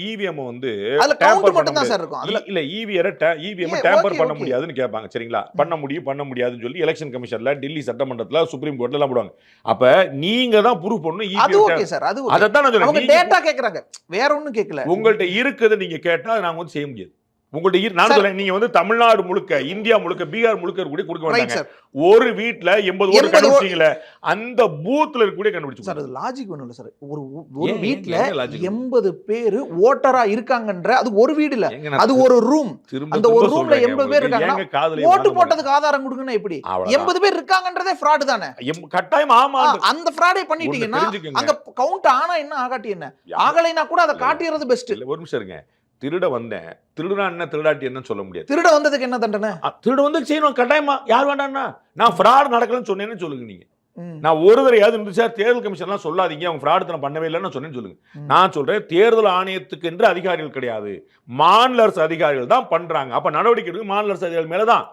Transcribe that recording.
EVM வந்து அதுல count மட்டும் தான் சார் இருக்கும். அதுல இல்ல இவிஎம் டேம்பர் பண்ண முடியாதுன்னு கேட்பாங்க. சரிங்களா? பண்ண முடியாதுன்னு சொல்லி எலெக்ஷன் கமிஷன்ல, டெல்லி சட்டமன்றத்துல, சுப்ரீம் கோர்ட்ல எல்லாம் போடுவாங்க. அப்ப நீங்க தான் ப்ரூவ் பண்ணணும். அது ஓகே சார். அது ஓகே. அதத்தான் நான் அவங்க சொல்றேன். டேட்டா கேக்குறாங்க. வேற ஒண்ணும் கேட்கல. உங்கள்ட்ட இருக்குத நீங்க கேட்டா நாங்க வந்து செய்ய முடியாது. உங்கள்ட்ட நான் சொல்றேன், நீங்க வந்து தமிழ்நாடு முழுக்க, இந்தியா முழுக்க, பீகார் முழுக்க கூட கொடுக்க வேண்டாங்க. ஒரு வீட்ல 80 ஓட்டு கண்டுபிடிச்சீங்களே, அந்த பூத்ல இருக்க கூட கண்டுபிடிச்சு சார். அது லாஜிக் ஒண்ணும் இல்ல சார். ஒரு வீட்ல 80 பேர் ஓட்டரா இருக்காங்கன்ற அது ஒரு வீடு இல்ல. அது ஒரு ரூம். அந்த ஒரு ரூம்ல 80 பேர் இருக்காங்க. ஓட்டு போட்டதுக்கு ஆதாரம் கொடுங்கன்னா எப்படி? 80 பேர் இருக்காங்கன்றதே ஃப்ராட் தானே. கட்டாயம் ஆமா. அந்த ஃப்ராடே பண்ணிட்டீங்கன்னா அங்க கவுண்ட் ஆனா என்ன ஆகாட்டி என்ன? ஆகலைனா கூட அத காட்டிறது பெஸ்ட். ஒரு நிமிஷம் இருங்க. திருட வந்தேன், திருடுனா என்ன, திருடாட்டி என்ன சொல்ல முடியாது. திருட வந்ததுக்கு என்ன தண்டனை? திருட வந்து செய்யணும் கட்டாயமா. யார் வேண்டாம்னா நான் ஃப்ராட் நடக்கலன்னு சொன்னேன்னு சொல்லுங்க. நீங்க நான் ஒரு தடவையாவது இருந்து சார் தேர்தல் கமிஷன்லாம் சொல்லாதீங்க, அவங்க ஃப்ராட் பண்ணவே இல்லைன்னு சொன்னேன்னு சொல்லுங்க. நான் சொல்றேன், தேர்தல் ஆணையத்துக்கு என்று அதிகாரிகள் கிடையாது, மாநில அரசு அதிகாரிகள் தான் பண்றாங்க. அப்ப நடவடிக்கை மாநில அரசு அதிகாரிகள் மேலதான்.